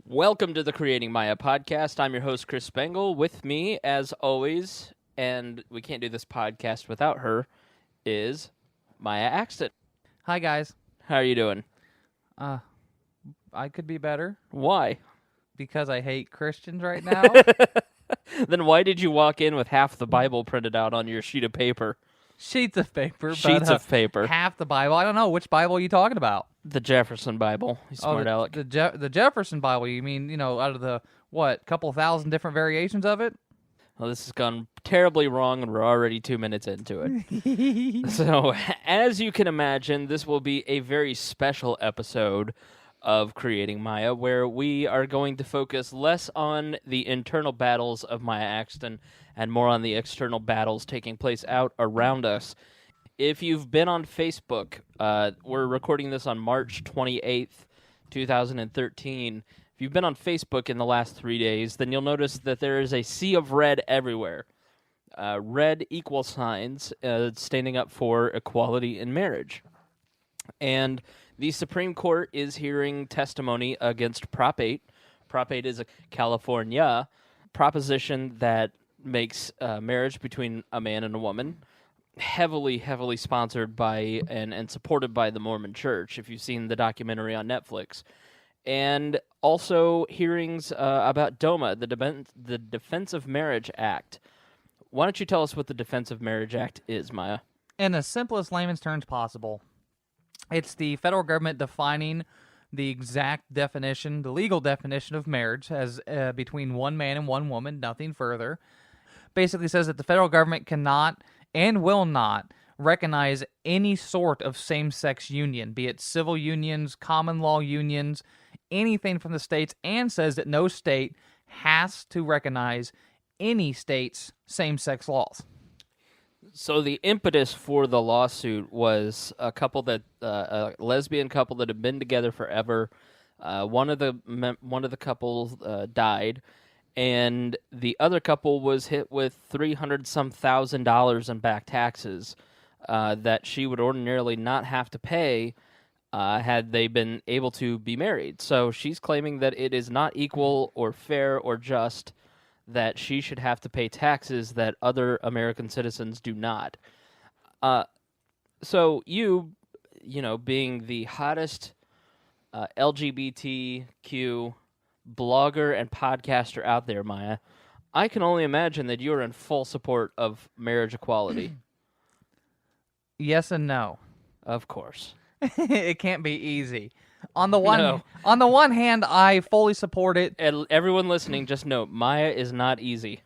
Welcome to the Creating Miah podcast. I'm your host, Chris Spangle. With me, as always, and we can't do this podcast without her, is Miah Axton. Hi, guys. How are you doing? I could be better Why? because I hate Christians right now. Then why did you walk in with half the Bible printed out on your sheet of paper? Sheets of paper. Sheets of paper. Half the Bible. I don't know. Which Bible are you talking about? The Jefferson Bible. You smart aleck. The Jefferson Bible. You mean, out of the, couple thousand different variations of it? Well, this has gone terribly wrong, and we're already 2 minutes into it. So, as you can imagine, this will be a very special episode of Creating Miah, where we are going to focus less on the internal battles of Miah Axton and more on the external battles taking place out around us. If you've been on Facebook, we're recording this on March 28th, 2013. If you've been on Facebook in the last 3 days, then you'll notice that there is a sea of red everywhere. Red equal signs standing up for equality in marriage. And the Supreme Court is hearing testimony against Prop 8. Prop 8 is a California proposition that makes marriage between a man and a woman heavily sponsored by and supported by the Mormon Church, if you've seen the documentary on Netflix. And also hearings about DOMA, the Defense of Marriage Act. Why don't you tell us what the Defense of Marriage Act is, Miah? In the simplest layman's terms possible, it's the federal government defining the exact definition, the legal definition of marriage as between one man and one woman, nothing further. Basically says that the federal government cannot and will not recognize any sort of same-sex union, be it civil unions, common law unions, anything from the states, and says that no state has to recognize any state's same-sex laws. So the impetus for the lawsuit was a lesbian couple that had been together forever. One of the couples died, and the other couple was hit with $300,000 in back taxes that she would ordinarily not have to pay had they been able to be married. So she's claiming that it is not equal or fair or just that she should have to pay taxes that other American citizens do not. So you being the hottest LGBTQ blogger and podcaster out there, Miah, I can only imagine that you're in full support of marriage equality. Yes and no. Of course. It can't be easy. On the one hand, I fully support it. And everyone listening, just note, Miah is not easy.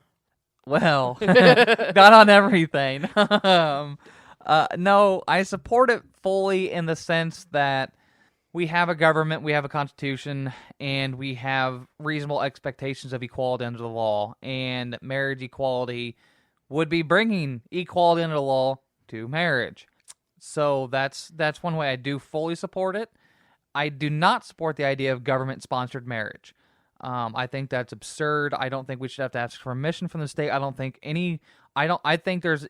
Well, not on everything. No, I support it fully in the sense that we have a government, we have a constitution, and we have reasonable expectations of equality under the law. And marriage equality would be bringing equality under the law to marriage. So that's one way I do fully support it. I do not support the idea of government-sponsored marriage. I think that's absurd. I don't think we should have to ask permission from the state. I think there's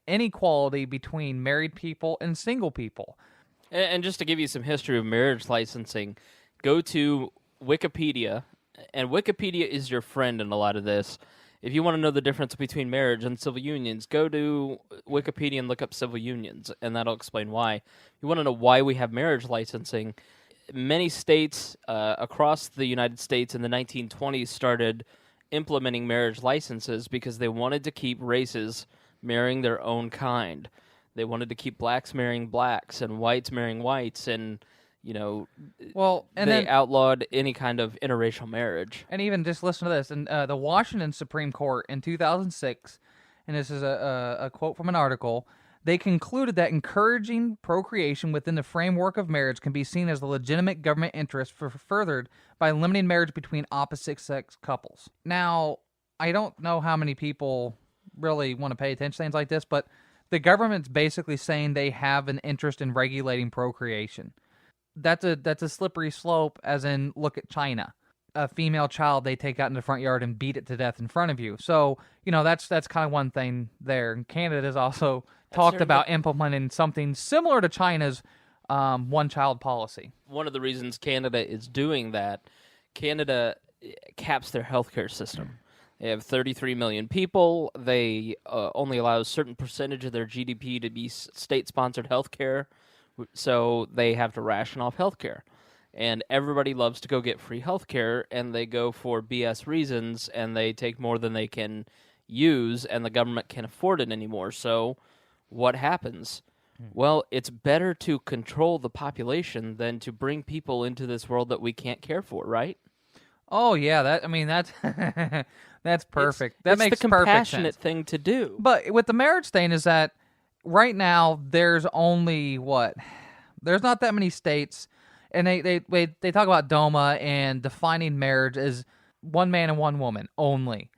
inequality between married people and single people. And just to give you some history of marriage licensing, go to Wikipedia, and Wikipedia is your friend in a lot of this. If you want to know the difference between marriage and civil unions, go to Wikipedia and look up civil unions, and that'll explain why. If you want to know why we have marriage licensing, many states across the United States in the 1920s started implementing marriage licenses because they wanted to keep races marrying their own kind. They wanted to keep blacks marrying blacks and whites marrying whites, and they outlawed any kind of interracial marriage. And even just listen to this. In the Washington Supreme Court in 2006, and this is a quote from an article, they concluded that encouraging procreation within the framework of marriage can be seen as a legitimate government interest furthered by limiting marriage between opposite-sex couples. Now, I don't know how many people really want to pay attention to things like this, but the government's basically saying they have an interest in regulating procreation. That's a slippery slope, as in, look at China. A female child they take out in the front yard and beat it to death in front of you. So, that's kind of one thing there. And Canada has also talked about implementing something similar to China's one-child policy. One of the reasons Canada is doing that Canada caps their healthcare system. They have 33 million people. They only allow a certain percentage of their GDP to be state-sponsored healthcare, so they have to ration off healthcare. And everybody loves to go get free healthcare, and they go for BS reasons, and they take more than they can use, and the government can't afford it anymore. So what happens? Well, it's better to control the population than to bring people into this world that we can't care for, right? Oh yeah, that's that's perfect. That makes the perfect compassionate sense. thing to do. But with the marriage thing is that right now there's only there's not that many states, and they talk about DOMA and defining marriage as one man and one woman only.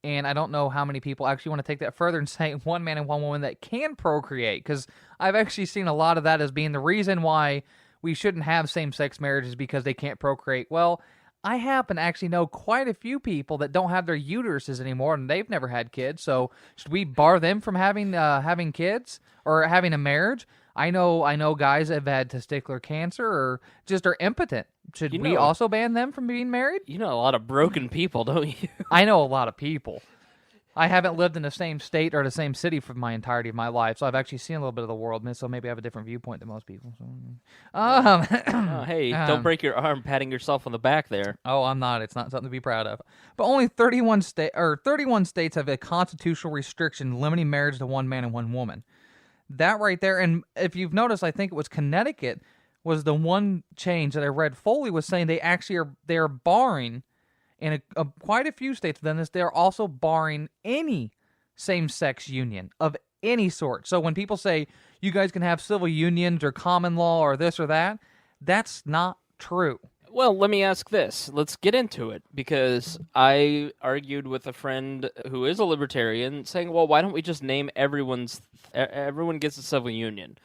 And I don't know how many people actually want to take that further and say one man and one woman that can procreate, because I've actually seen a lot of that as being the reason why we shouldn't have same-sex marriages because they can't procreate. Well, I happen to actually know quite a few people that don't have their uteruses anymore, and they've never had kids. So should we bar them from having kids or having a marriage? I know guys that have had testicular cancer or just are impotent. Should we also ban them from being married? You know a lot of broken people, don't you? I know a lot of people. I haven't lived in the same state or the same city for my entirety of my life, so I've actually seen a little bit of the world, so maybe I have a different viewpoint than most people. So. Hey, don't break your arm patting yourself on the back there. Oh, I'm not. It's not something to be proud of. But only 31 states have a constitutional restriction limiting marriage to one man and one woman. That right there, and if you've noticed, I think it was Connecticut was the one change that I read. Foley was saying they're barring, in quite a few states within this, they're also barring any same-sex union of any sort. So when people say you guys can have civil unions or common law or this or that, that's not true. Well, let me ask this. Let's get into it, because I argued with a friend who is a libertarian saying, well, why don't we just name everyone gets a civil union?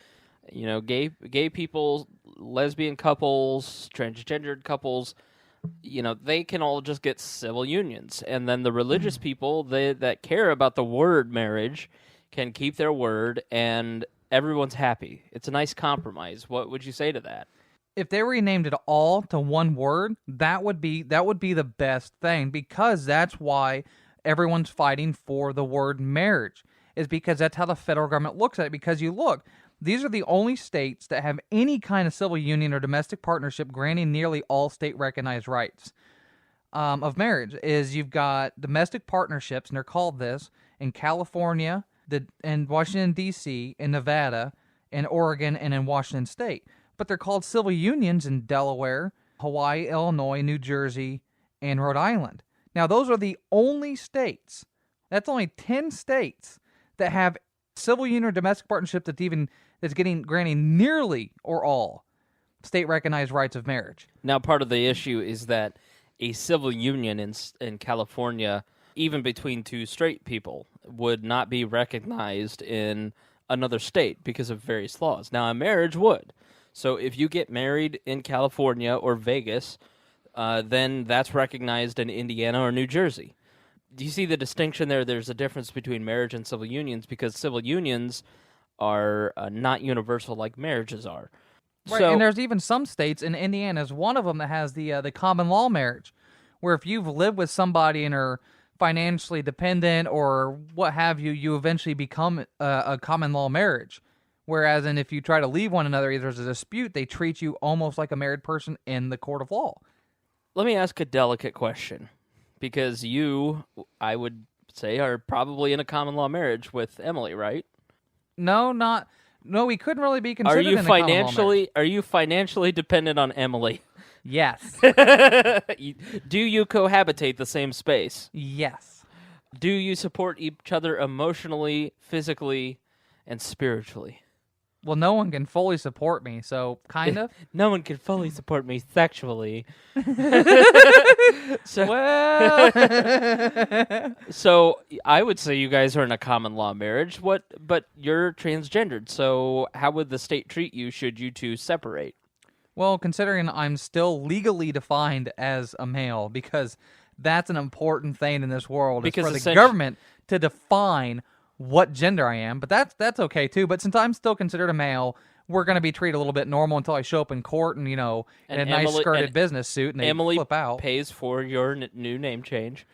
You know, gay people, lesbian couples, transgendered couples, you know, they can all just get civil unions. And then the religious people that care about the word marriage can keep their word, and everyone's happy. It's a nice compromise. What would you say to that? If they renamed it all to one word, that would be the best thing, because that's why everyone's fighting for the word marriage, is because that's how the federal government looks at it. Because you look, these are the only states that have any kind of civil union or domestic partnership granting nearly all state-recognized rights of marriage. Is you've got domestic partnerships, and they're called this, in California, in Washington, D.C., in Nevada, in Oregon, and in Washington State. But they're called civil unions in Delaware, Hawaii, Illinois, New Jersey, and Rhode Island. Now, those are the only states. That's only 10 states that have civil union or domestic partnership that's granting nearly or all state-recognized rights of marriage. Now, part of the issue is that a civil union in California, even between two straight people, would not be recognized in another state because of various laws. Now, a marriage would. So if you get married in California or Vegas, then that's recognized in Indiana or New Jersey. Do you see the distinction there? There's a difference between marriage and civil unions, because civil unions are not universal like marriages are. Right, and there's even some states, and Indiana is one of them, that has the common law marriage, where if you've lived with somebody and are financially dependent or what have you, you eventually become a common law marriage. Whereas, and if you try to leave one another, either there's a dispute, they treat you almost like a married person in the court of law. Let me ask a delicate question, because you, I would say, are probably in a common law marriage with Emily, right? No, we couldn't really be considered in a common law marriage. Are you financially dependent on Emily? Yes. Do you cohabitate the same space? Yes. Do you support each other emotionally, physically, and spiritually? Well, no one can fully support me, so kind of. No one can fully support me sexually. So I would say you guys are in a common law marriage. But you're transgendered, so how would the state treat you should you two separate? Well, considering I'm still legally defined as a male, because that's an important thing in this world, is for the government to define what gender I am, but that's okay too. But since I'm still considered a male, we're going to be treated a little bit normal until I show up in court and, in a And nice Emily- skirted and business suit and they Emily flip out. pays for your new name change.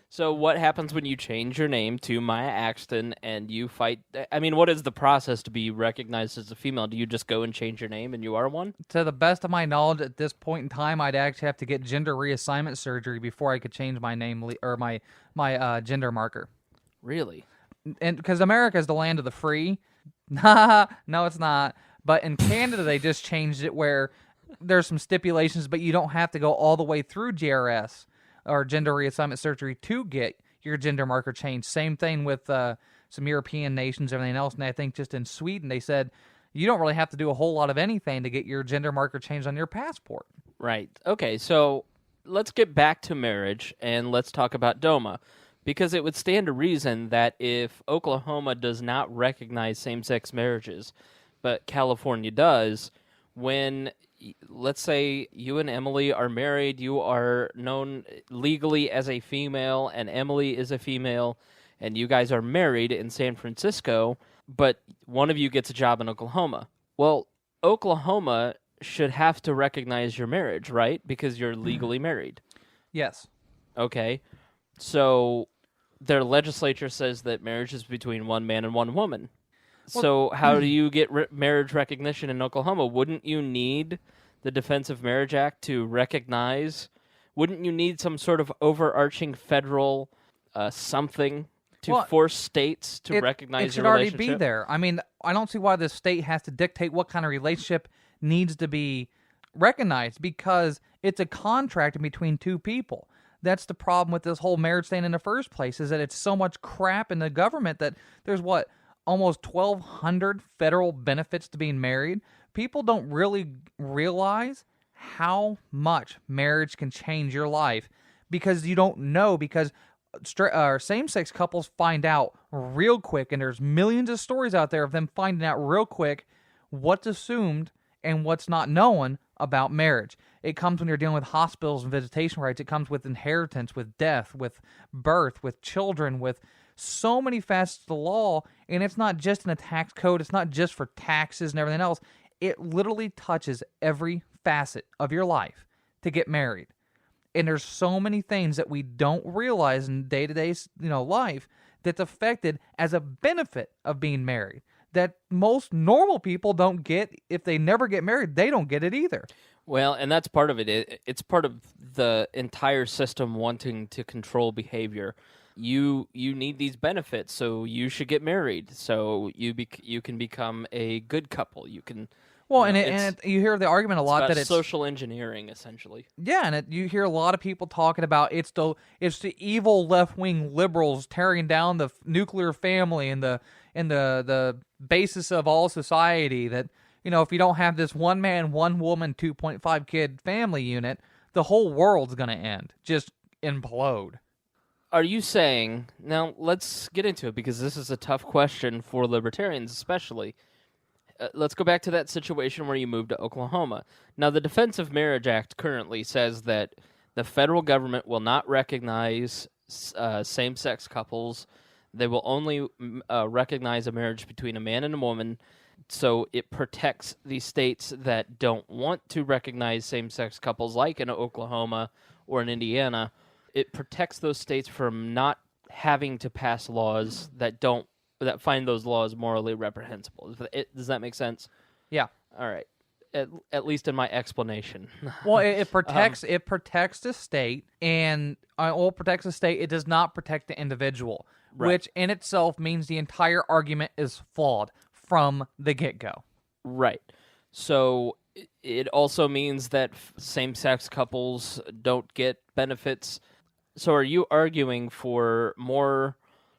So what happens when you change your name to Miah Axton and you fight? I mean, what is the process to be recognized as a female? Do you just go and change your name and you are one? To the best of my knowledge, at this point in time, I'd actually have to get gender reassignment surgery before I could change my name or my gender marker. Really? And because America is the land of the free. No, it's not. But in Canada, they just changed it where there's some stipulations, but you don't have to go all the way through GRS or gender reassignment surgery to get your gender marker changed. Same thing with some European nations, everything else. And I think just in Sweden, they said you don't really have to do a whole lot of anything to get your gender marker changed on your passport. Right. Okay, so let's get back to marriage and let's talk about DOMA. Because it would stand to reason that if Oklahoma does not recognize same-sex marriages, but California does, when, let's say, you and Emily are married, you are known legally as a female, and Emily is a female, and you guys are married in San Francisco, but one of you gets a job in Oklahoma. Well, Oklahoma should have to recognize your marriage, right? Because you're legally married. Yes. Okay. So their legislature says that marriage is between one man and one woman. So how do you get marriage recognition in Oklahoma? Wouldn't you need the Defensive Marriage Act to recognize? Wouldn't you need some sort of overarching federal something to force states to recognize your relationship? It should already be there. I mean, I don't see why the state has to dictate what kind of relationship needs to be recognized because it's a contract between two people. That's the problem with this whole marriage thing in the first place, is that it's so much crap in the government that there's almost 1,200 federal benefits to being married. People don't really realize how much marriage can change your life because you don't know, because same-sex couples find out real quick, and there's millions of stories out there of them finding out real quick what's assumed and what's not known about marriage. It comes when you're dealing with hospitals and visitation rights. It comes with inheritance, with death, with birth, with children, with so many facets of the law. And it's not just in a tax code. It's not just for taxes and everything else. It literally touches every facet of your life to get married. And there's so many things that we don't realize in day-to-day, life that's affected as a benefit of being married that most normal people don't get. If they never get married, they don't get it either. Well, and that's part of it. It's part of the entire system wanting to control behavior. You need these benefits, so you should get married. So you can become a good couple. You can. Well, you hear the argument a lot that it's social engineering, essentially. Yeah, and you hear a lot of people talking about it's the evil left-wing liberals tearing down the nuclear family and the basis of all society. That if you don't have this one man, one woman, 2.5 kid family unit, the whole world's gonna end, just implode. Are you saying, now let's get into it because this is a tough question for libertarians especially. Let's go back to that situation where you moved to Oklahoma. Now, the Defensive Marriage Act currently says that the federal government will not recognize same-sex couples. They will only recognize a marriage between a man and a woman. So it protects the states that don't want to recognize same-sex couples, like in Oklahoma or in Indiana. It protects those states from not having to pass laws that find those laws morally reprehensible. Does that make sense? Yeah. All right. At least in my explanation. Well, it protects the state, and protects the state. It does not protect the individual, right, which in itself means the entire argument is flawed from the get-go. Right. So it also means that same-sex couples don't get benefits. So are you arguing for more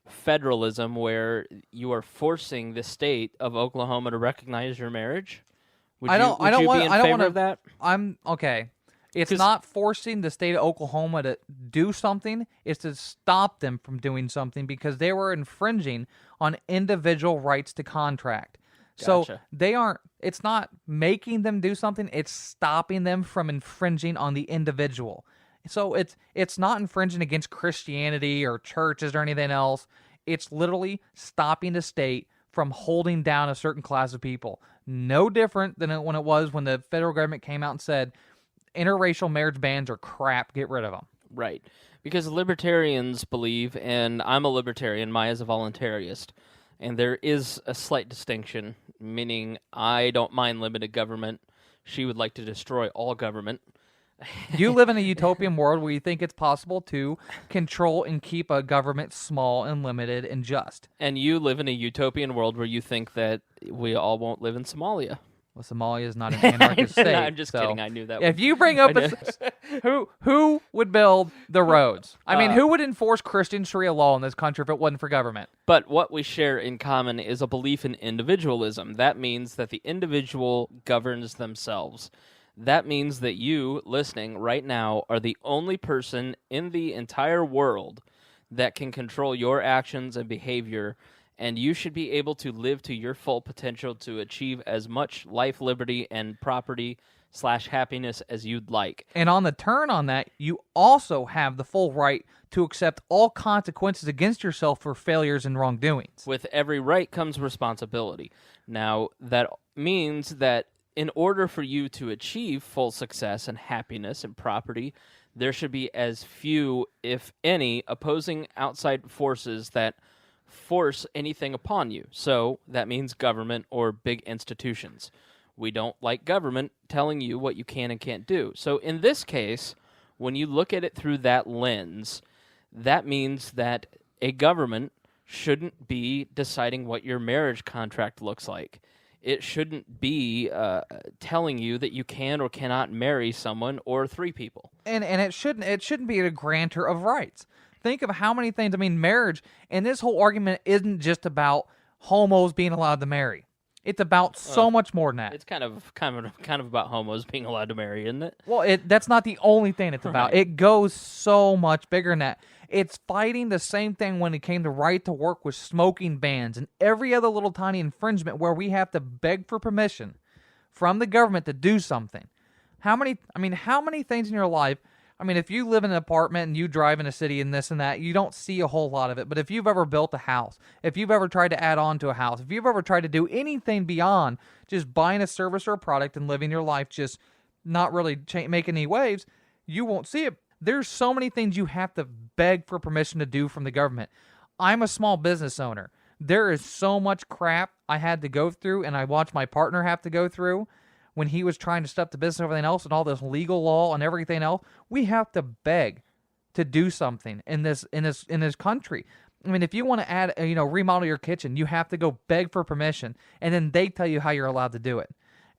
federalism where you are forcing the state of Oklahoma to recognize your marriage? Would you be in favor of that? I'm okay. It's not forcing the state of Oklahoma to do something. It's to stop them from doing something because they were infringing on individual rights to contract. Gotcha. So it's not making them do something. It's stopping them from infringing on the individual. So it's not infringing against Christianity or churches or anything else. It's literally stopping the state from holding down a certain class of people. No different than when it was when the federal government came out and said interracial marriage bans are crap, get rid of them. Right. Because libertarians believe, and I'm a libertarian, Maya's a voluntarist, and there is a slight distinction, meaning I don't mind limited government. She would like to destroy all government. You live in a utopian world where you think it's possible to control and keep a government small and limited and just. And you live in a utopian world where you think that we all won't live in Somalia. Well, Somalia is not an anarchist state. No, I'm just kidding. I knew that. If you bring up who would build the roads? I mean, who would enforce Christian Sharia law in this country if it wasn't for government? But what we share in common is a belief in individualism. That means that the individual governs themselves. That means that you, listening right now, are the only person in the entire world that can control your actions and behavior, and you should be able to live to your full potential to achieve as much life, liberty, and property/happiness as you'd like. And on the turn on that, you also have the full right to accept all consequences against yourself for failures and wrongdoings. With every right comes responsibility. Now, that means that in order for you to achieve full success and happiness and property, there should be as few, if any, opposing outside forces that force anything upon you. So that means government or big institutions. We don't like government telling you what you can and can't do. So in this case, when you look at it through that lens, that means that a government shouldn't be deciding what your marriage contract looks like. It shouldn't be telling you that you can or cannot marry someone or three people. And it shouldn't be a grantor of rights. Think of how many things. I mean, marriage, and this whole argument isn't just about homos being allowed to marry. It's about so much more than that. It's kind of about homos being allowed to marry, isn't it? Well, that's not the only thing it's about. Right. It goes so much bigger than that. It's fighting the same thing when it came to right to work with smoking bans and every other little tiny infringement where we have to beg for permission from the government to do something. How many things in your life, if you live in an apartment and you drive in a city and this and that, you don't see a whole lot of it. But if you've ever built a house, if you've ever tried to add on to a house, if you've ever tried to do anything beyond just buying a service or a product and living your life just not really making any waves, you won't see it. There's so many things you have to beg for permission to do from the government. I'm a small business owner. There is so much crap I had to go through, and I watched my partner have to go through when he was trying to stop the business and everything else and all this legal law and everything else. We have to beg to do something in this country. If you want to add, remodel your kitchen, you have to go beg for permission, and then they tell you how you're allowed to do it.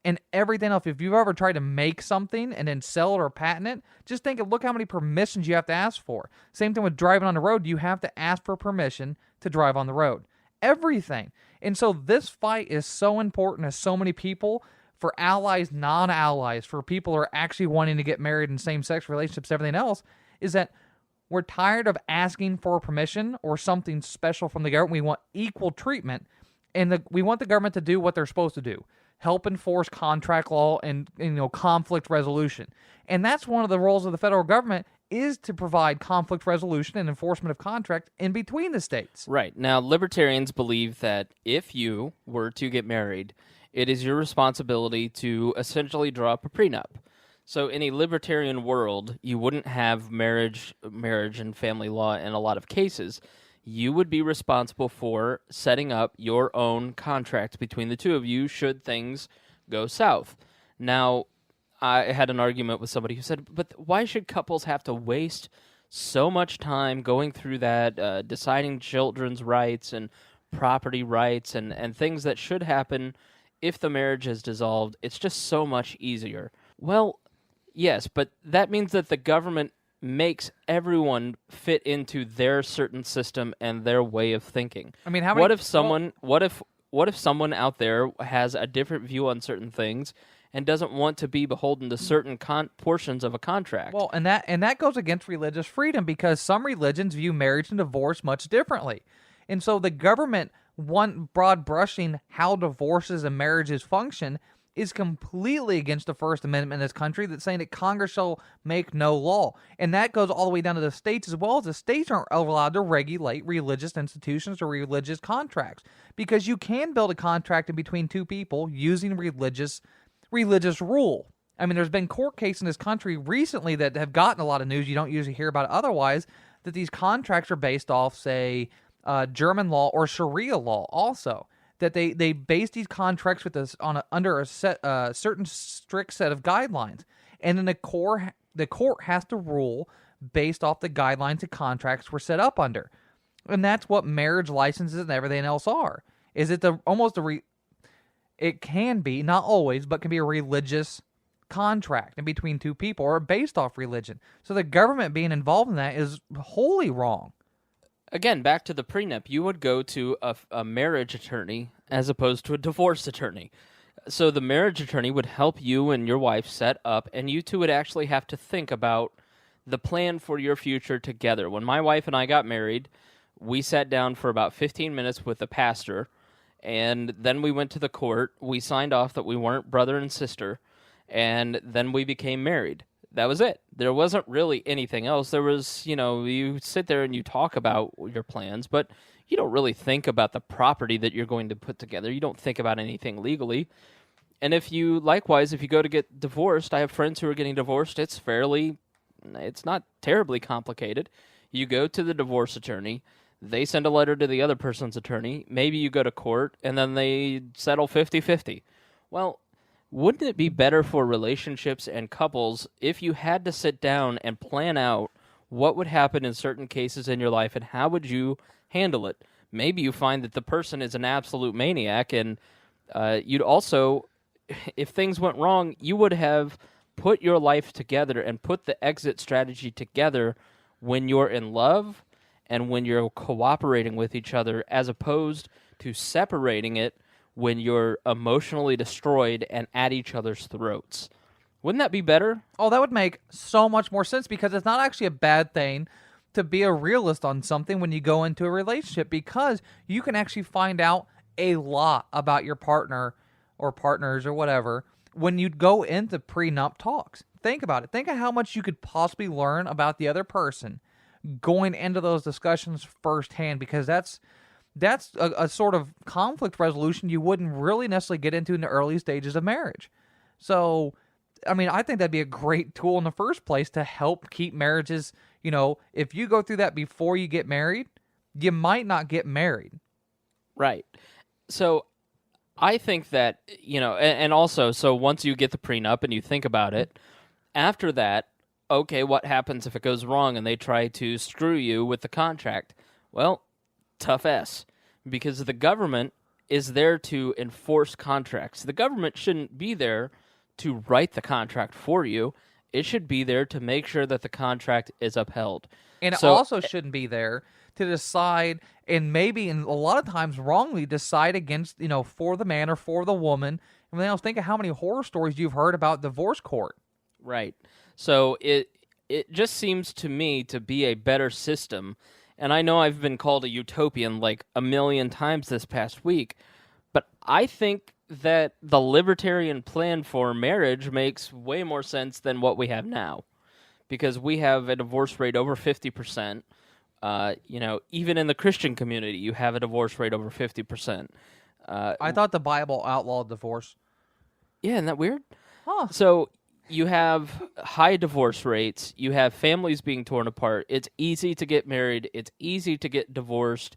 And everything else, if you've ever tried to make something and then sell it or patent it, just look how many permissions you have to ask for. Same thing with driving on the road. You have to ask for permission to drive on the road. Everything. And so this fight is so important to so many people, for allies, non-allies, for people who are actually wanting to get married in same-sex relationships, everything else, is that we're tired of asking for permission or something special from the government. We want equal treatment, and we want the government to do what they're supposed to do. Help enforce contract law and conflict resolution. And that's one of the roles of the federal government, is to provide conflict resolution and enforcement of contract in between the states. Right. Now, libertarians believe that if you were to get married, it is your responsibility to essentially draw up a prenup. So in a libertarian world, you wouldn't have marriage and family law in a lot of cases. You would be responsible for setting up your own contract between the two of you should things go south. Now, I had an argument with somebody who said, but why should couples have to waste so much time going through that, deciding children's rights and property rights and things that should happen if the marriage is dissolved? It's just so much easier. Well, yes, but that means that the government makes everyone fit into their certain system and their way of thinking. What if someone out there has a different view on certain things and doesn't want to be beholden to certain portions of a contract? Well, and that goes against religious freedom, because some religions view marriage and divorce much differently. And so the government, broad brushing how divorces and marriages function, is completely against the First Amendment in this country, that's saying that Congress shall make no law. And that goes all the way down to the states as well. As the states aren't allowed to regulate religious institutions or religious contracts, because you can build a contract in between two people using religious rule. I mean, there's been court cases in this country recently that have gotten a lot of news. You don't usually hear about it otherwise, that these contracts are based off, say, German law or Sharia law also. That they base these contracts with us under a certain strict set of guidelines. And then the court has to rule based off the guidelines the contracts were set up under. And that's what marriage licenses and everything else are. Is it it can be, not always, but can be a religious contract in between two people or based off religion. So the government being involved in that is wholly wrong. Again, back to the prenup, you would go to a marriage attorney as opposed to a divorce attorney. So the marriage attorney would help you and your wife set up, and you two would actually have to think about the plan for your future together. When my wife and I got married, we sat down for about 15 minutes with the pastor, and then we went to the court. We signed off that we weren't brother and sister, and then we became married. That was it. There wasn't really anything else. There was, you sit there and you talk about your plans, but you don't really think about the property that you're going to put together. You don't think about anything legally. And if you go to get divorced, I have friends who are getting divorced. It's not terribly complicated. You go to the divorce attorney. They send a letter to the other person's attorney. Maybe you go to court, and then they settle 50-50. Well, wouldn't it be better for relationships and couples if you had to sit down and plan out what would happen in certain cases in your life and how would you handle it? Maybe you find that the person is an absolute maniac, and you'd also, if things went wrong, you would have put your life together and put the exit strategy together when you're in love and when you're cooperating with each other, as opposed to separating it when you're emotionally destroyed and at each other's throats. Wouldn't that be better? Oh, that would make so much more sense, because it's not actually a bad thing to be a realist on something when you go into a relationship, because you can actually find out a lot about your partner or partners or whatever when you go into prenup talks. Think about it. Think of how much you could possibly learn about the other person going into those discussions firsthand, because that's a sort of conflict resolution you wouldn't really necessarily get into in the early stages of marriage. So, I mean, I think that'd be a great tool in the first place to help keep marriages, if you go through that before you get married, you might not get married. Right. So, I think that, and also, so once you get the prenup and you think about it, after that, okay, what happens if it goes wrong and they try to screw you with the contract? Well, tough S, because the government is there to enforce contracts. The government shouldn't be there to write the contract for you. It should be there to make sure that the contract is upheld. And it also shouldn't be there to decide, and maybe, and a lot of times wrongly, decide against, for the man or for the woman. And then I was thinking how many horror stories you've heard about divorce court. Right. So it just seems to me to be a better system. And I know I've been called a utopian like a million times this past week, but I think that the libertarian plan for marriage makes way more sense than what we have now, because we have a divorce rate over 50%. Even in the Christian community, you have a divorce rate over 50%. I thought the Bible outlawed divorce. Yeah, isn't that weird? Huh. So you have high divorce rates. You have families being torn apart. It's easy to get married. It's easy to get divorced.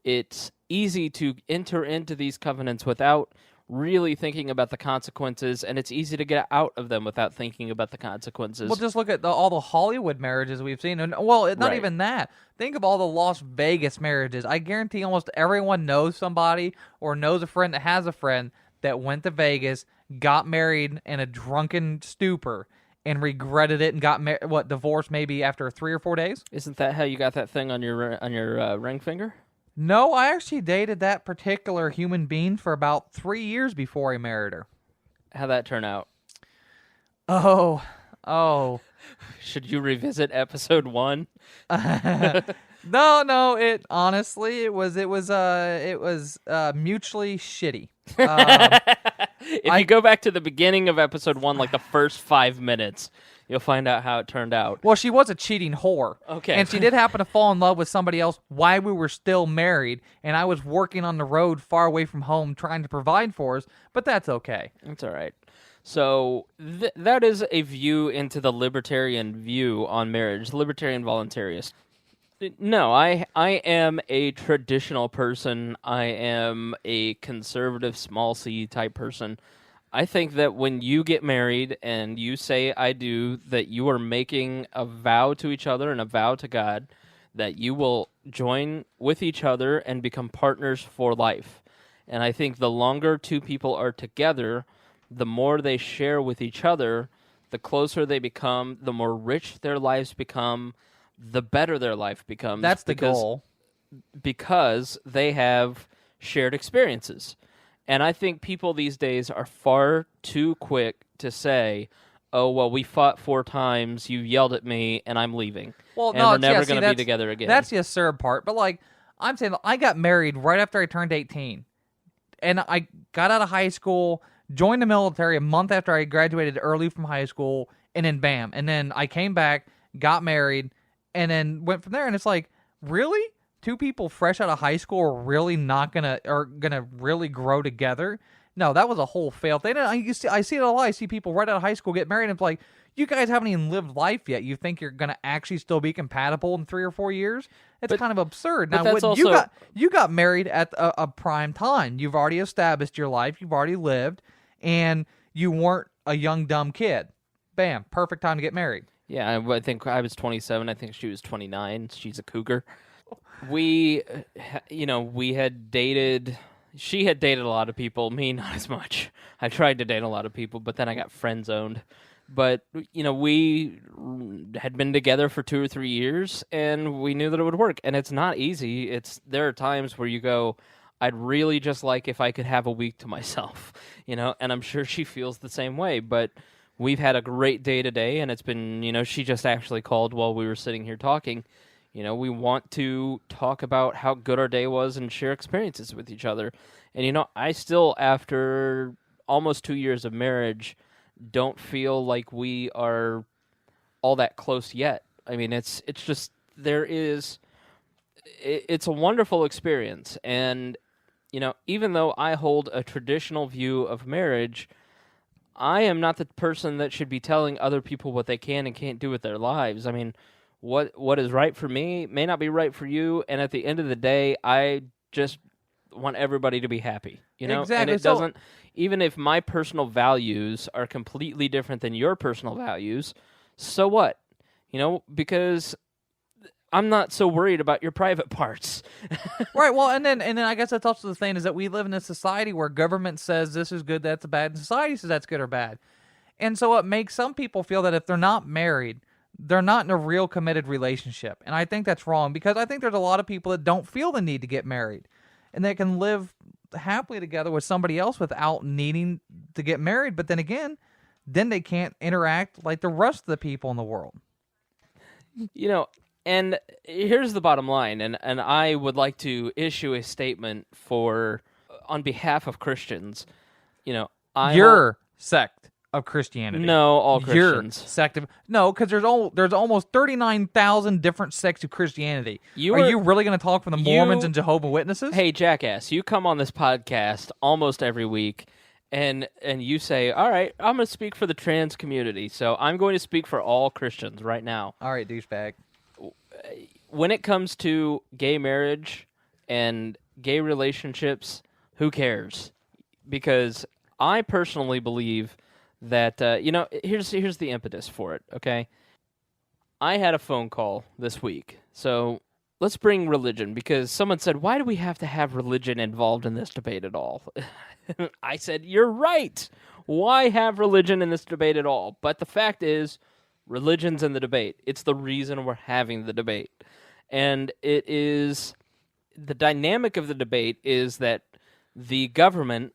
It's easy to enter into these covenants without really thinking about the consequences, and it's easy to get out of them without thinking about the consequences. Well, just look at all the Hollywood marriages we've seen. And, well, it's not even that. Think of all the Las Vegas marriages. I guarantee almost everyone knows somebody or knows a friend that has a friend that went to Vegas, got married in a drunken stupor, and regretted it and got divorced maybe after 3 or 4 days. Isn't that how you got that thing on your ring finger? No, I actually dated that particular human being for about 3 years before I married her. How'd that turn out? Oh. Should you revisit episode 1? No. It honestly, it was mutually shitty. If you go back to the beginning of episode 1, like the first 5 minutes, you'll find out how it turned out. Well, she was a cheating whore. Okay. And she did happen to fall in love with somebody else while we were still married, and I was working on the road far away from home trying to provide for us, but that's okay. That's all right. So that is a view into the libertarian view on marriage, libertarian voluntarist. No, I am a traditional person. I am a conservative small c type person. I think that when you get married and you say I do, that you are making a vow to each other and a vow to God that you will join with each other and become partners for life. And I think the longer two people are together, the more they share with each other, the closer they become, the more rich their lives become, the better their life becomes. That's the goal. Because they have shared experiences. And I think people these days are far too quick to say, oh, well, we fought 4 times, you yelled at me, and I'm leaving. Well, and no, we're never going to be that's- together again. That's the absurd part. But, like, I'm saying I got married right after I turned 18. And I got out of high school, joined the military a month after I graduated early from high school, and then bam. And then I came back, got married, and then went from there. And it's like, really? 2 people fresh out of high school are really not gonna really grow together? No, that was a whole fail thing. I see it a lot. I see people right out of high school get married, and it's like, you guys haven't even lived life yet. You think you're gonna actually still be compatible in 3 or 4 years? It's kind of absurd. Now, that's you got married at a prime time. You've already established your life. You've already lived, and you weren't a young dumb kid. Bam, perfect time to get married. Yeah, I think I was 27. I think she was 29. She's a cougar. We had dated. She had dated a lot of people. Me, not as much. I tried to date a lot of people, but then I got friend zoned. But, we had been together for 2 or 3 years, and we knew that it would work. And it's not easy. There are times where you go, I'd really just like if I could have a week to myself, and I'm sure she feels the same way. But we've had a great day today, and it's been, she just actually called while we were sitting here talking. We want to talk about how good our day was and share experiences with each other. And, I still, after almost 2 years of marriage, don't feel like we are all that close yet. I mean, it's just, it's a wonderful experience. And, even though I hold a traditional view of marriage, I am not the person that should be telling other people what they can and can't do with their lives. I mean, what is right for me may not be right for you, and at the end of the day, I just want everybody to be happy, Exactly. And it doesn't, even if my personal values are completely different than your personal values, so what? Because I'm not so worried about your private parts. Right. Well, and then I guess that's also the thing, is that we live in a society where government says this is good, that's bad, and society says that's good or bad. And so it makes some people feel that if they're not married, they're not in a real committed relationship. And I think that's wrong, because I think there's a lot of people that don't feel the need to get married, and they can live happily together with somebody else without needing to get married. But then again, then they can't interact like the rest of the people in the world. And here's the bottom line, and I would like to issue a statement on behalf of Christians. Your sect of Christianity. No, all Christians. Your sect of because there's almost 39,000 different sects of Christianity. Are you really going to talk for the Mormons and Jehovah's Witnesses? Hey, jackass! You come on this podcast almost every week, and you say, "All right, I'm going to speak for the trans community, so I'm going to speak for all Christians right now." All right, douchebag. When it comes to gay marriage and gay relationships, who cares? Because I personally believe that, here's the impetus for it, okay? I had a phone call this week, so let's bring religion, because someone said, why do we have to have religion involved in this debate at all? I said, you're right. Why have religion in this debate at all? But the fact is, religion's in the debate. It's the reason we're having the debate. And it is, the dynamic of the debate is that the government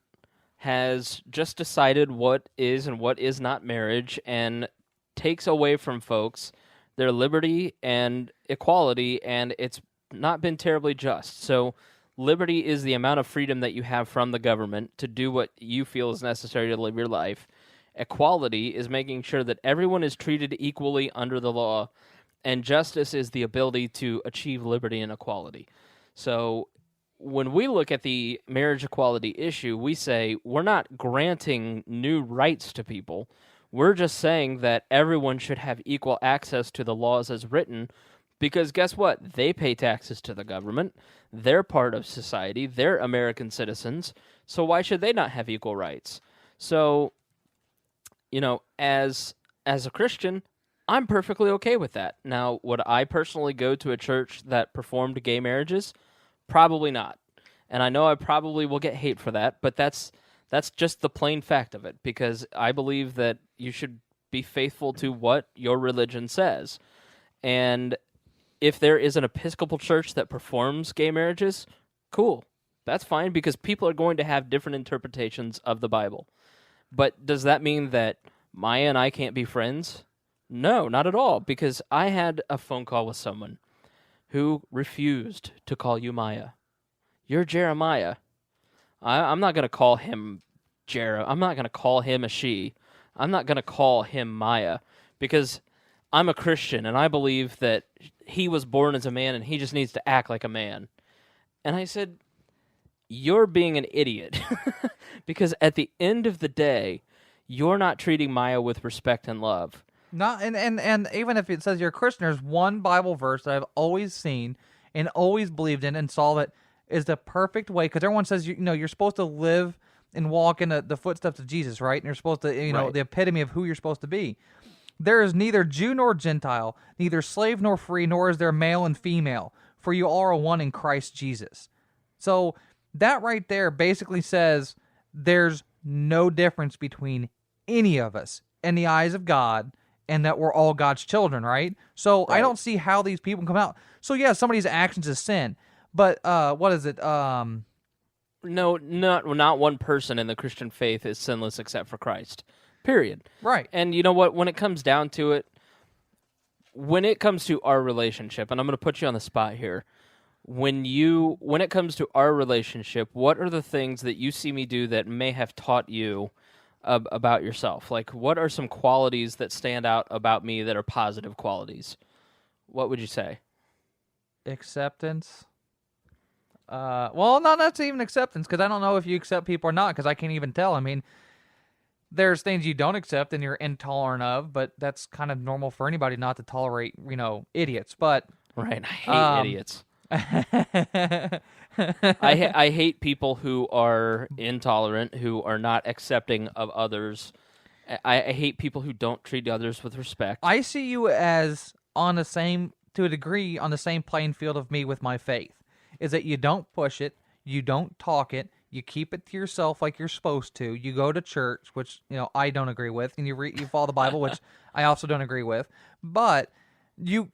has just decided what is and what is not marriage, and takes away from folks their liberty and equality, and it's not been terribly just. So Liberty is the amount of freedom that you have from the government to do what you feel is necessary to live your life. Equality is making sure that everyone is treated equally under the law, and justice is the ability to achieve liberty and equality. So when we look at the marriage equality issue, we say we're not granting new rights to people. We're just saying that everyone should have equal access to the laws as written, because guess what? They pay taxes to the government. They're part of society. They're American citizens. So why should they not have equal rights? So, as a Christian, I'm perfectly okay with that. Now, would I personally go to a church that performed gay marriages? Probably not. And I know I probably will get hate for that, but that's just the plain fact of it, because I believe that you should be faithful to what your religion says. And if there is an Episcopal church that performs gay marriages, cool. That's fine, because people are going to have different interpretations of the Bible. But does that mean that Miah and I can't be friends? No, not at all, because I had a phone call with someone who refused to call you Miah. You're Jeremiah. I'm not going to call him I'm not going to call him a she. I'm not going to call him Miah, because I'm a Christian, and I believe that he was born as a man, and he just needs to act like a man. And I said, you're being an idiot, because at the end of the day, you're not treating Miah with respect and love. Not and even if it says you're a Christian, there's one Bible verse that I've always seen and always believed in and saw that is the perfect way, because everyone says you're supposed to live and walk in the footsteps of Jesus, right? And you're supposed to Right. the epitome of who you're supposed to be. There is neither Jew nor Gentile, neither slave nor free, nor is there male and female, for you all are one in Christ Jesus. So that right there basically says there's no difference between any of us in the eyes of God, and that we're all God's children, right? So Right. I don't see how these people come out. So yeah, somebody's actions is sin, but what is it? No, not one person in the Christian faith is sinless except for Christ. Period. Right. And you know what? When it comes down to it, when it comes to our relationship, and I'm going to put you on the spot here, when it comes to our relationship, what are the things that you see me do that may have taught you about yourself? Like, what are some qualities that stand out about me that are positive qualities? What would you say? Acceptance. Well, no, that's even acceptance, because I don't know if you accept people or not, because I can't even tell. I mean, there's things you don't accept and you're intolerant of, but that's kind of normal for anybody not to tolerate, idiots. But Right, I hate idiots. I hate people who are intolerant, who are not accepting of others. I hate people who don't treat others with respect. I see you as to a degree, on the same playing field of me with my faith. Is that you don't push it, you don't talk it, you keep it to yourself like you're supposed to. You go to church, which I don't agree with, and you follow the Bible, which I also don't agree with. But you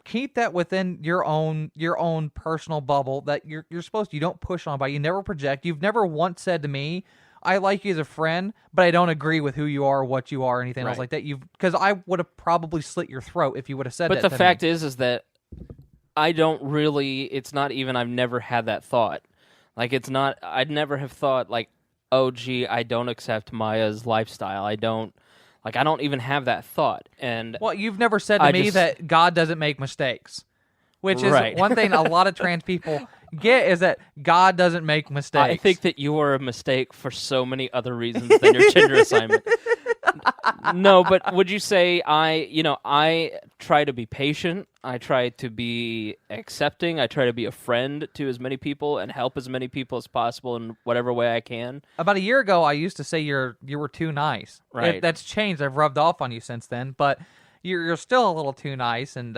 keep that within your own personal bubble that you're supposed to. You don't push on by. You never project. You've never once said to me, I like you as a friend, but I don't agree with who you are, what you are, or anything else like that. Because I would have probably slit your throat if you would have said that. But the fact is that I don't really. It's not even. I've never had that thought. Like, it's not. I'd never have thought like, oh, gee, I don't accept Miah's lifestyle. I don't even have that thought. And well, you've never said to me that God doesn't make mistakes, which is one thing a lot of trans people get, is that God doesn't make mistakes. I think that you are a mistake for so many other reasons than your gender assignment. No, but would you say I try to be patient, I try to be accepting, I try to be a friend to as many people and help as many people as possible in whatever way I can? About a year ago, I used to say you were too nice. Right. That's changed. I've rubbed off on you since then, but you're still a little too nice and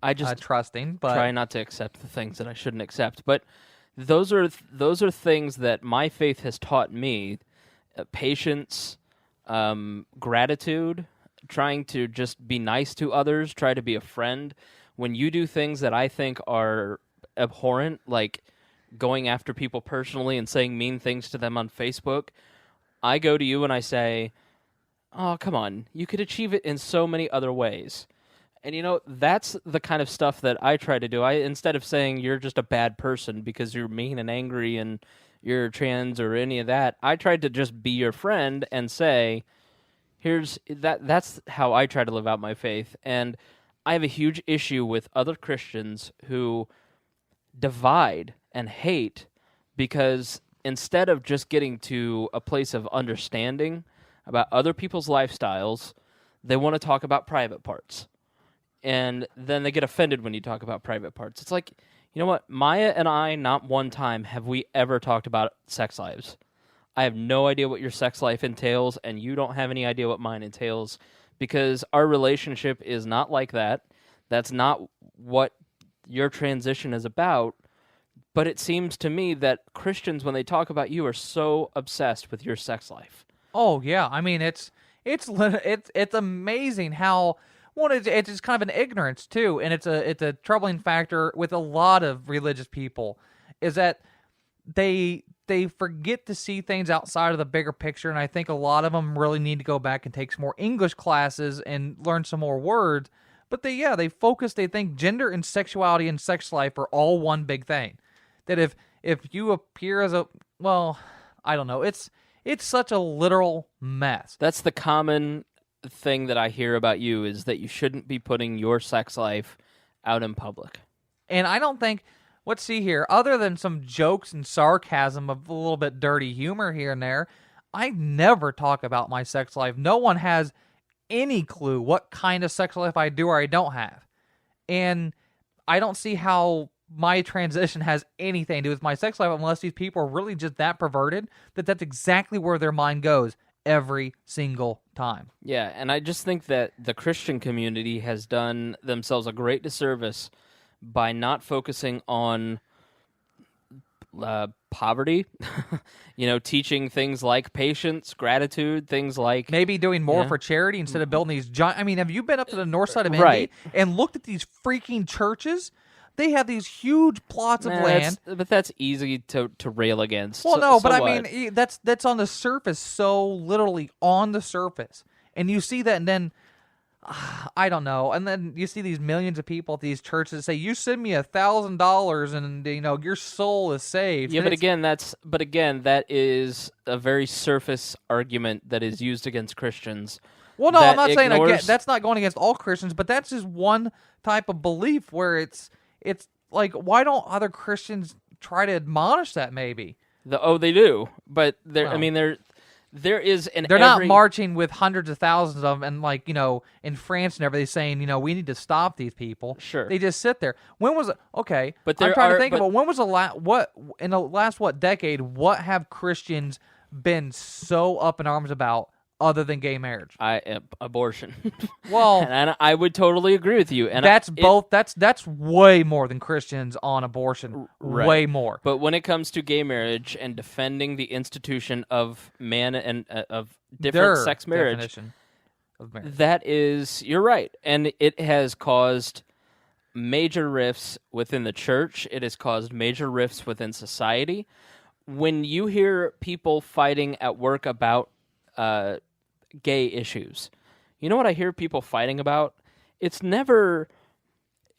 I just trusting. But try not to accept the things that I shouldn't accept. But those are things that my faith has taught me: patience, gratitude, trying to just be nice to others, try to be a friend. When you do things that I think are abhorrent, like going after people personally and saying mean things to them on Facebook, I go to you and I say, oh, come on, you could achieve it in so many other ways. And that's the kind of stuff that I try to do. Instead of saying you're just a bad person because you're mean and angry and you're trans or any of that, I tried to just be your friend and say, that's how I try to live out my faith. And I have a huge issue with other Christians who divide and hate because instead of just getting to a place of understanding about other people's lifestyles, they want to talk about private parts. And then they get offended when you talk about private parts. It's like, you know what? Miah and I, not one time have we ever talked about sex lives. I have no idea what your sex life entails, and you don't have any idea what mine entails, because our relationship is not like that. That's not what your transition is about. But it seems to me that Christians, when they talk about you, are so obsessed with your sex life. Oh yeah, I mean it's amazing how. Well, it's just kind of an ignorance too, and it's a troubling factor with a lot of religious people, is that they forget to see things outside of the bigger picture, and I think a lot of them really need to go back and take some more English classes and learn some more words. But they think gender and sexuality and sex life are all one big thing. That if you appear as I don't know, it's such a literal mess. That's the common thing that I hear about you, is that you shouldn't be putting your sex life out in public. And I don't think, let's see here, other than some jokes and sarcasm of a little bit dirty humor here and there, I never talk about my sex life. No one has any clue what kind of sex life I do or I don't have. And I don't see how my transition has anything to do with my sex life unless these people are really just that perverted that that's exactly where their mind goes every single time. Yeah, and I just think that the Christian community has done themselves a great disservice by not focusing on poverty, teaching things like patience, gratitude, things like... Maybe doing more for charity instead of building these giant... I mean, have you been up to the north side of Indy right. and looked at these freaking churches? They have these huge plots of land. But that's easy to rail against. Well, no, but what? I mean, that's on the surface, so literally on the surface. And you see that, and then, I don't know, and then you see these millions of people at these churches say, you send me $1,000 and, your soul is saved. Yeah, but again, that is a very surface argument that is used against Christians. Well, no, I'm not saying that's not going against all Christians, but that's just one type of belief where it's like, why don't other Christians try to admonish that maybe? They do, but there is an... They're not marching with hundreds of thousands of them and, in France and everything saying, we need to stop these people. Sure. They just sit there. When was... Okay, but I'm trying to think about when was in the last, decade, what have Christians been so up in arms about other than gay marriage? Abortion. Well, and I would totally agree with you. And that's way more than Christians on abortion. Right. Way more. But when it comes to gay marriage and defending the institution of man and of different sex marriage, definition of marriage, that is, you're right, and it has caused major rifts within the church. It has caused major rifts within society. When you hear people fighting at work about gay issues, you know what I hear people fighting about? It's never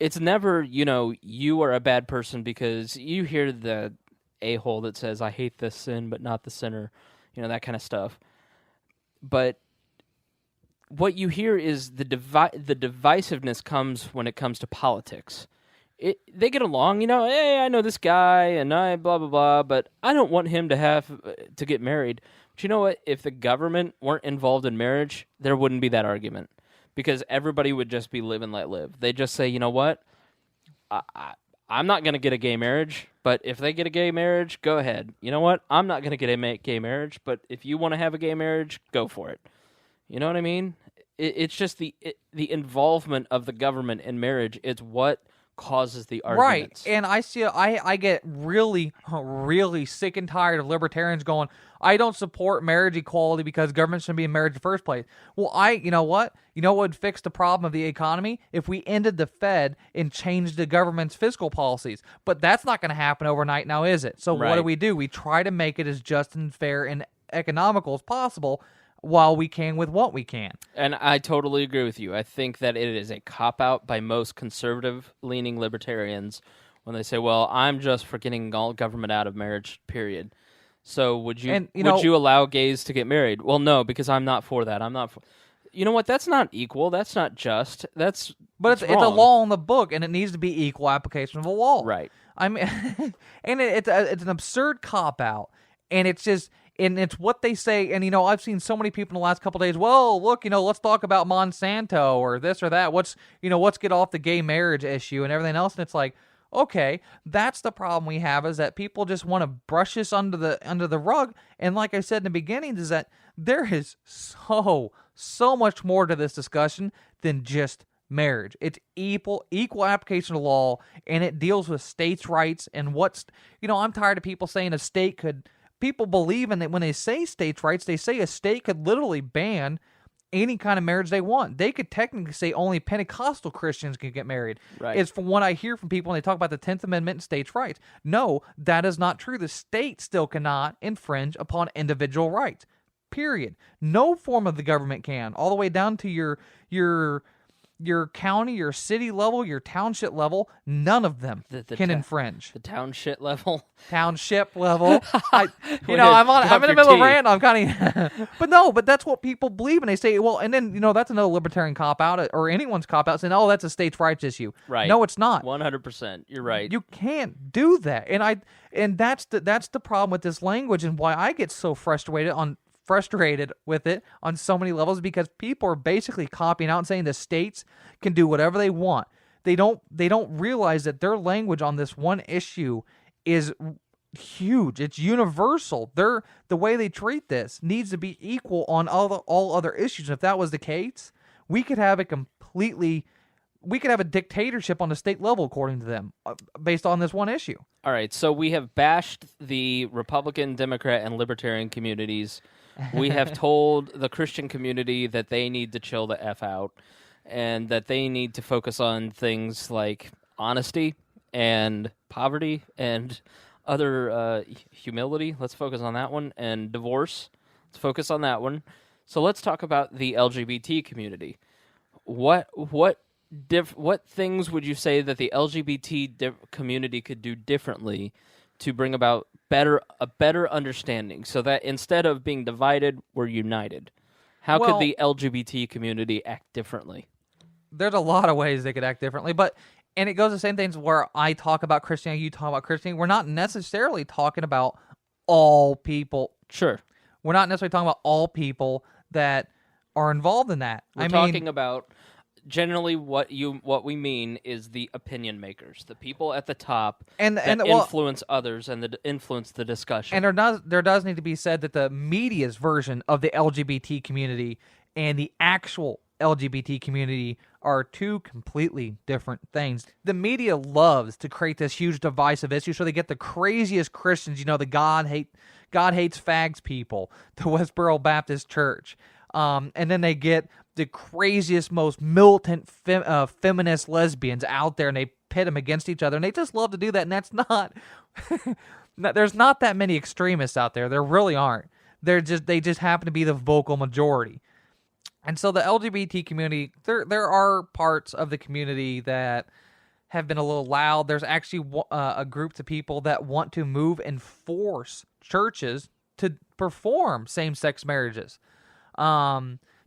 you are a bad person because you hear the a-hole that says I hate the sin but not the sinner, that kind of stuff. But what you hear is the divisiveness comes when it comes to politics. They get along, hey, I know this guy and I blah blah blah, but I don't want him to have to get married. But you know what? If the government weren't involved in marriage, there wouldn't be that argument, because everybody would just be live and let live. They just say, you know what? I'm not going to get a gay marriage, but if they get a gay marriage, go ahead. You know what? I'm not going to get a gay marriage, but if you want to have a gay marriage, go for it. You know what I mean? It's just the involvement of the government in marriage. It's what causes the arguments. Right, and I get really, really sick and tired of libertarians going, I don't support marriage equality because government shouldn't be in marriage in the first place. Well, you know what? You know what would fix the problem of the economy? If we ended the Fed and changed the government's fiscal policies. But that's not going to happen overnight now, is it? So What do? We try to make it as just and fair and economical as possible. while we can with what we can. And I totally agree with you. I think that it is a cop-out by most conservative-leaning libertarians when they say, well, I'm just for getting all government out of marriage, period. So would you allow gays to get married? Well, no, because I'm not for that. I'm not for... You know what? That's not equal. That's not just. But it's a law on the book, and it needs to be equal application of the law. Right. I mean, and it's an absurd cop-out, and it's just... And it's what they say, and, I've seen so many people in the last couple of days, well, look, let's talk about Monsanto or this or that. Let's get off the gay marriage issue and everything else. And it's like, okay, that's the problem we have, is that people just want to brush this under the rug. And like I said in the beginning, is that there is so much more to this discussion than just marriage. It's equal application of law, and it deals with states' rights and I'm tired of people saying a state could... People believe in it when they say states' rights. They say a state could literally ban any kind of marriage they want. They could technically say only Pentecostal Christians can get married. Right. It's from what I hear from people when they talk about the 10th Amendment and states' rights. No, that is not true. The state still cannot infringe upon individual rights. Period. No form of the government can, all the way down to your county, your city level, your township level. None of them can infringe. The township level. Township level. I'm in the middle of a rant. I'm kind of, but that's what people believe, and they say, well, and then that's another libertarian cop out, or anyone's cop out, saying, oh, that's a states' rights issue. Right. No, it's not. 100%. You're right. You can't do that, and that's the problem with this language, and why I get so frustrated with it on so many levels, because people are basically copying out and saying the states can do whatever they want. They don't realize that their language on this one issue is huge. It's universal. The way they treat this needs to be equal on all other issues. And if that was the case, we could have a dictatorship on the state level, according to them, based on this one issue. All right, so we have bashed the Republican, Democrat, and Libertarian communities. We have told the Christian community that they need to chill the F out, and that they need to focus on things like honesty and poverty and other humility. Let's focus on that one. And divorce. Let's focus on that one. So let's talk about the LGBT community. What things would you say that the LGBT community could do differently to bring about a better understanding, so that instead of being divided, we're united? How could the LGBT community act differently? There's a lot of ways they could act differently, and it goes the same things where I talk about Christianity, you talk about Christianity. We're not necessarily talking about all people. Sure. We're not necessarily talking about all people that are involved in that. We're talking about... Generally, what we mean is the opinion makers, the people at the top that influence others and that influence the discussion. And there does need to be said that the media's version of the LGBT community and the actual LGBT community are two completely different things. The media loves to create this huge divisive issue, so they get the craziest Christians, the God hates fags people, the Westboro Baptist Church, and then they get the craziest, most militant feminist lesbians out there, and they pit them against each other, and they just love to do that. And that's not there's not that many extremists out there. There really aren't. They just happen to be the vocal majority. And so the LGBT community, there are parts of the community that have been a little loud. There's actually a group of people that want to move and force churches to perform same-sex marriages.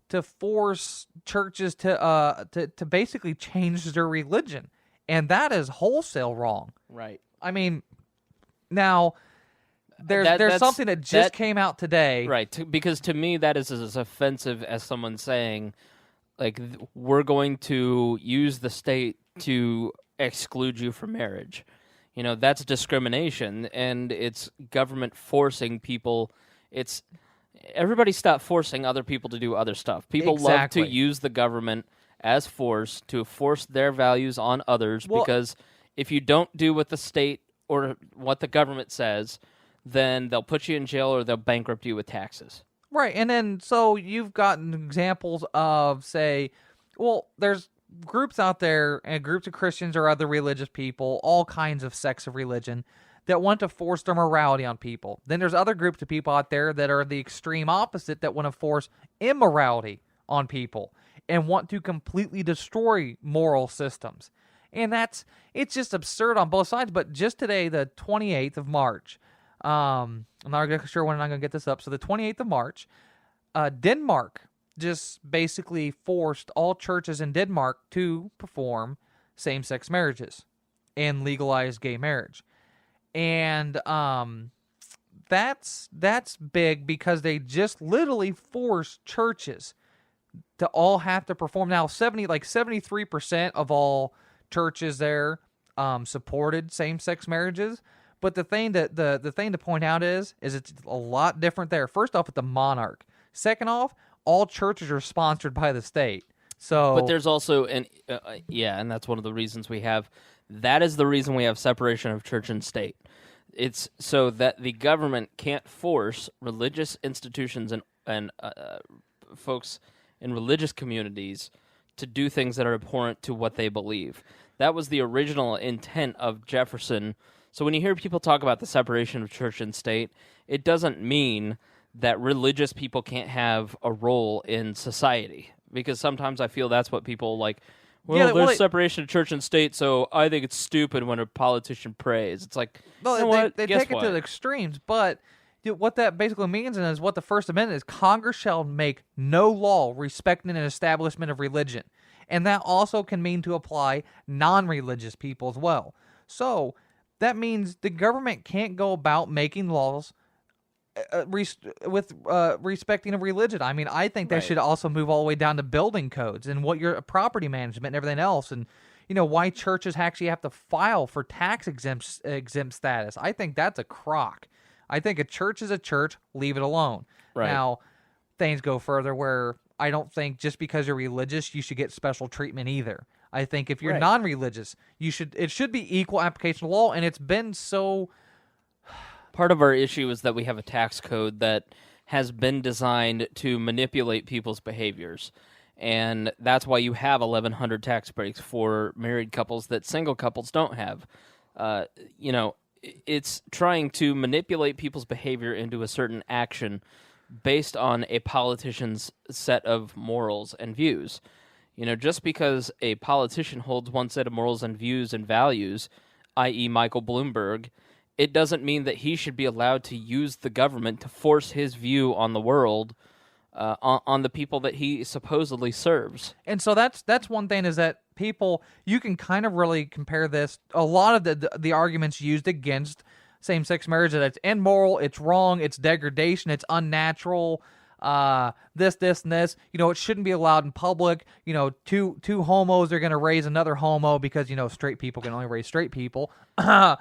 To force churches to basically change their religion. And that is wholesale wrong. Right. I mean, now, there's something that just came out today. Right, because to me that is as offensive as someone saying, like, we're going to use the state to exclude you from marriage. That's discrimination, and it's government forcing people. Everybody stop forcing other people to do other stuff. People love to use the government as force to force their values on others, because if you don't do what the state or what the government says, then they'll put you in jail or they'll bankrupt you with taxes. Right, and then so you've gotten examples of, say, there's groups out there, and groups of Christians or other religious people, all kinds of sects of religion, that want to force their morality on people. Then there's other groups of people out there that are the extreme opposite that want to force immorality on people and want to completely destroy moral systems. And it's just absurd on both sides. But just today, the 28th of March, I'm not sure when I'm going to get this up. So the 28th of March, Denmark just basically forced all churches in Denmark to perform same-sex marriages and legalize gay marriage. And that's big because they just literally forced churches to all have to perform. Now 73% of all churches there supported same-sex marriages. But the thing the thing to point out is it's a lot different there. First off, with the monarch. Second off, all churches are sponsored by the state. So, but there's also and that's one of the reasons we have. That is the reason we have separation of church and state. It's so that the government can't force religious institutions and folks in religious communities to do things that are abhorrent to what they believe. That was the original intent of Jefferson. So when you hear people talk about the separation of church and state, it doesn't mean that religious people can't have a role in society. Because sometimes I feel that's what people like, there's separation of church and state, so I think it's stupid when a politician prays. It's like, they take it to the extremes, but what that basically means is what the First Amendment is: Congress shall make no law respecting an establishment of religion. And that also can mean to apply non-religious people as well. So that means the government can't go about making laws with respecting of religion. I mean, I think that should also move all the way down to building codes and what your property management and everything else, and why churches actually have to file for tax exempt status. I think that's a crock. I think a church is a church. Leave it alone. Right. Now, things go further where I don't think just because you're religious you should get special treatment either. I think if you're non-religious, it should be equal application of law, and it's been so. Part of our issue is that we have a tax code that has been designed to manipulate people's behaviors. And that's why you have 1,100 tax breaks for married couples that single couples don't have. It's trying to manipulate people's behavior into a certain action based on a politician's set of morals and views. Just because a politician holds one set of morals and views and values, i.e. Michael Bloomberg, it doesn't mean that he should be allowed to use the government to force his view on the world on the people that he supposedly serves. And so that's one thing, is that people, you can kind of really compare this. A lot of the arguments used against same-sex marriage, that it's immoral, it's wrong, it's degradation, it's unnatural, this, and this. It shouldn't be allowed in public. Two homos are going to raise another homo because, straight people can only raise straight people. And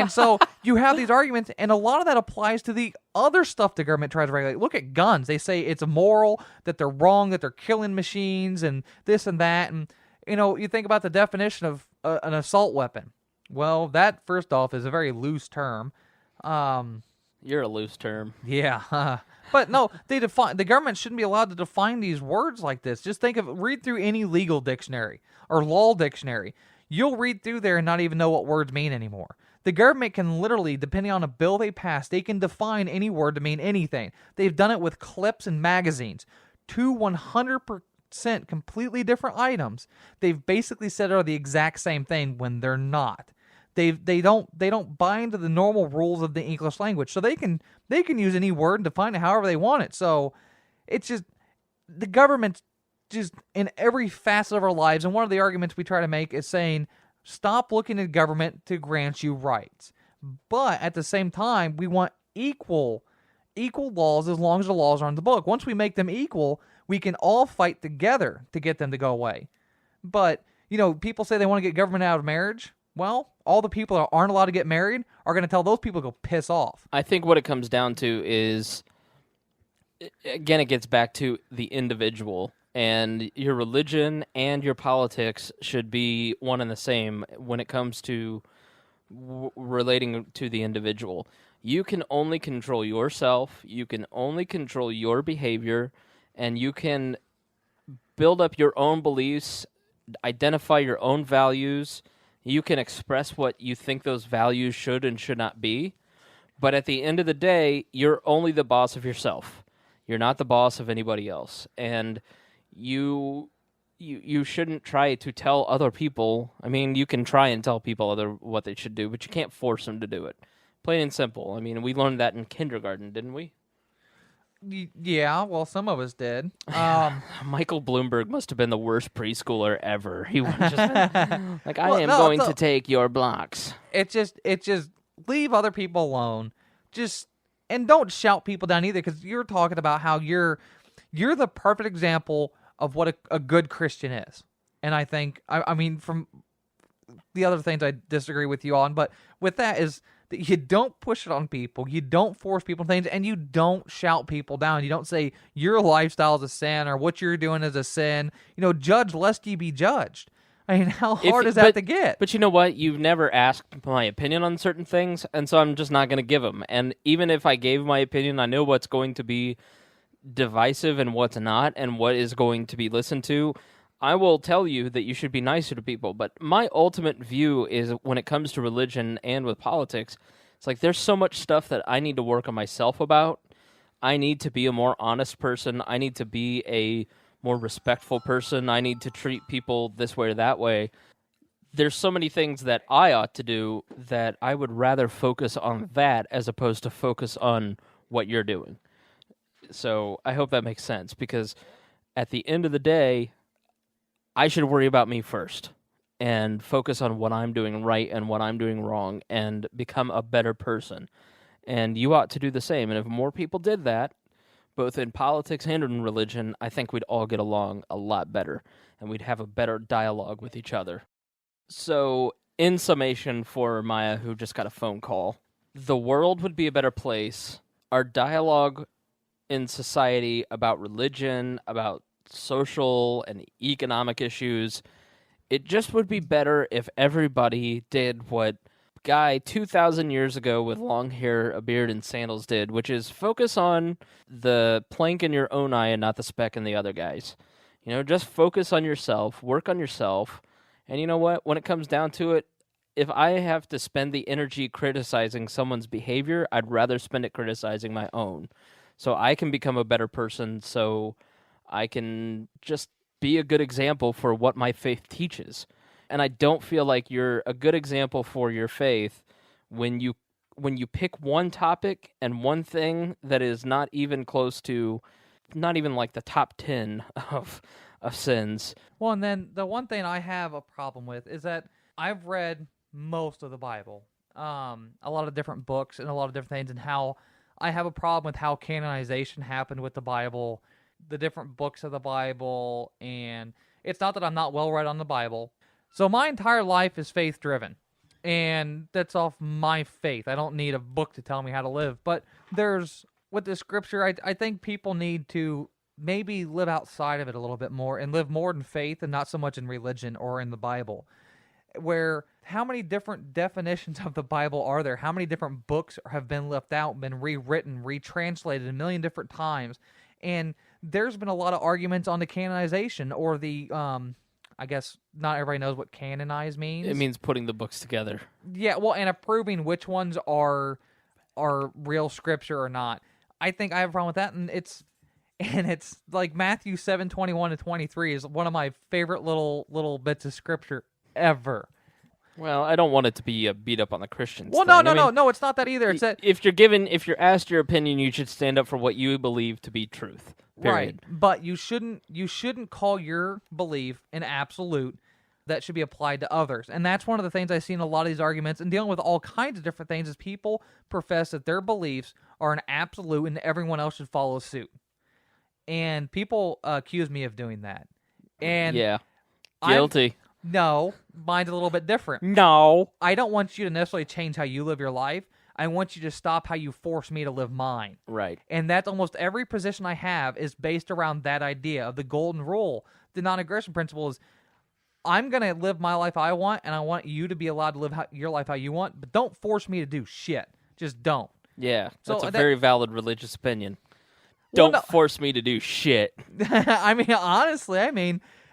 so you have these arguments, and a lot of that applies to the other stuff the government tries to regulate. Look at guns. They say it's immoral, that they're wrong, that they're killing machines, and this and that. And, you think about the definition of an assault weapon. Well, that, first off, is a very loose term. You're a loose term. Yeah. But no, the government shouldn't be allowed to define these words like this. Just read through any legal dictionary or law dictionary. You'll read through there and not even know what words mean anymore. The government can literally, depending on a bill they pass, they can define any word to mean anything. They've done it with clips and magazines. 100% completely different items. They've basically said are the exact same thing when they're not. They don't bind to the normal rules of the English language, so they can use any word and define it however they want it. So it's just the government, just in every facet of our lives. And one of the arguments we try to make is saying, stop looking at government to grant you rights, but at the same time we want equal laws as long as the laws are on the book. Once we make them equal, we can all fight together to get them to go away. But people say they want to get government out of marriage. Well, all the people that aren't allowed to get married are going to tell those people to go piss off. I think what it comes down to is, again, it gets back to the individual. And your religion and your politics should be one and the same when it comes to relating to the individual. You can only control yourself. You can only control your behavior. And you can build up your own beliefs, identify your own values. You can express what you think those values should and should not be. But at the end of the day, you're only the boss of yourself. You're not the boss of anybody else. And you shouldn't try to tell other people. I mean, you can try and tell people what they should do, but you can't force them to do it. Plain and simple. I mean, we learned that in kindergarten, didn't we? Yeah, well, some of us did. Michael Bloomberg must have been the worst preschooler ever. He would just been like, I am going to take your blocks. It's just leave other people alone. And don't shout people down either, because you're talking about how you're the perfect example of what a good Christian is. And I think, I mean, from the other things I disagree with you on, but with that is that you don't push it on people, you don't force people things, and you don't shout people down. You don't say your lifestyle is a sin or what you're doing is a sin. Judge lest ye be judged. I mean, how hard is that to get? But you know what? You've never asked my opinion on certain things, and so I'm just not going to give them. And even if I gave my opinion, I know what's going to be divisive and what's not, and what is going to be listened to. I will tell you that you should be nicer to people, but my ultimate view is when it comes to religion and with politics, it's like there's so much stuff that I need to work on myself about. I need to be a more honest person. I need to be a more respectful person. I need to treat people this way or that way. There's so many things that I ought to do that I would rather focus on that as opposed to focus on what you're doing. So I hope that makes sense, because at the end of the day, I should worry about me first and focus on what I'm doing right and what I'm doing wrong and become a better person. And you ought to do the same. And if more people did that, both in politics and in religion, I think we'd all get along a lot better and we'd have a better dialogue with each other. So, in summation for Miah, who just got a phone call, the world would be a better place. Our dialogue in society about religion, about social and economic issues, it just would be better if everybody did what guy 2,000 years ago with long hair, a beard, and sandals did, which is focus on the plank in your own eye and not the speck in the other guy's. Just focus on yourself, work on yourself, and you know what? When it comes down to it, if I have to spend the energy criticizing someone's behavior, I'd rather spend it criticizing my own. So I can become a better person, so I can just be a good example for what my faith teaches. And I don't feel like you're a good example for your faith when you pick one topic and one thing that is not even close to, not even like the top 10 of sins. Well, and then the one thing I have a problem with is that I've read most of the Bible, a lot of different books and a lot of different things, and how I have a problem with how canonization happened with the Bible, the different books of the Bible, and it's not that I'm not well read on the Bible. So my entire life is faith-driven, and that's off my faith. I don't need a book to tell me how to live. But with the scripture, I think people need to maybe live outside of it a little bit more and live more in faith and not so much in religion or in the Bible. Where how many different definitions of the Bible are there? How many different books have been left out, been rewritten, retranslated a million different times? And there's been a lot of arguments on the canonization or the, I guess not everybody knows what canonize means. It means putting the books together. Yeah, well, and approving which ones are real scripture or not. I think I have a problem with that, and it's like Matthew 7:21-23 is one of my favorite little bits of scripture ever. Well, I don't want it to be a beat up on the Christians. Well, thing. No, it's not that either. It's that if you're asked your opinion, you should stand up for what you believe to be truth. Period. Right, but you shouldn't call your belief an absolute that should be applied to others. And that's one of the things I see in a lot of these arguments and dealing with all kinds of different things is people profess that their beliefs are an absolute and everyone else should follow suit. And people accuse me of doing that. And yeah, guilty. No, mine's a little bit different. No. I don't want you to necessarily change how you live your life. I want you to stop how you force me to live mine. Right. And that's almost every position I have is based around that idea of the golden rule. The non-aggression principle is I'm going to live my life I want, and I want you to be allowed to live your life how you want, but don't force me to do shit. Just don't. Yeah, that's a very valid religious opinion. Don't force me to do shit. I mean, honestly,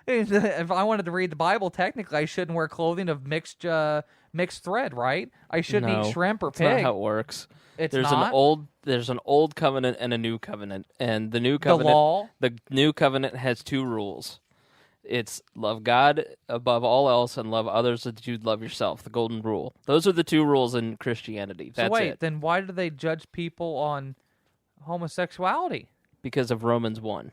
If I wanted to read the Bible, technically I shouldn't wear clothing of mixed thread, right? I shouldn't No, eat shrimp or that's not pig. how it works. It's There's not an old covenant and a new covenant, and the new the covenant, law. the new covenant has 2 rules. It's love God above all else and love others as you'd love yourself. The golden rule. Those are the 2 rules in Christianity. That's So wait, it. then why do they judge people on homosexuality? Because of Romans 1.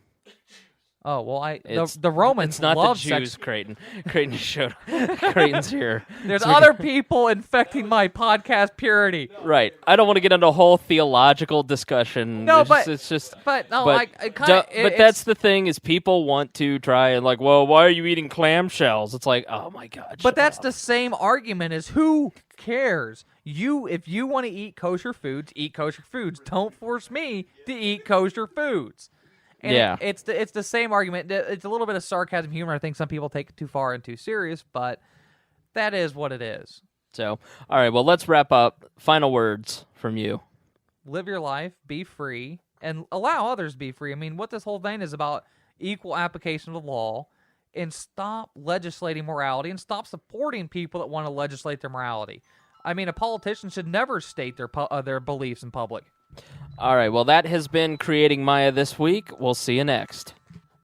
Oh well, It's- the Romans It's not love the Jews, sex. Creighton. Creighton showed. Creighton's here. There's So- other people infecting my podcast purity. Right. I don't want to get into a whole theological discussion. No, It's just. But no, But, I kind of. but that's the thing is people want to try and like, well, why are you eating clamshells? It's like, oh my god. But shut that's up. the same argument as who cares? If you want to eat kosher foods, eat kosher foods. Don't force me to eat kosher foods. And Yeah. it's the same argument. It's a little bit of sarcasm humor. I think some people take it too far and too serious, but that is what it is. So, all right. Well, let's wrap up. Final words from you. Live your life, be free, and allow others to be free. I mean, what this whole thing is about equal application of the law, and stop legislating morality and stop supporting people that want to legislate their morality. I mean, a politician should never state their beliefs in public. All right. Well, that has been Creating Miah this week. We'll see you next.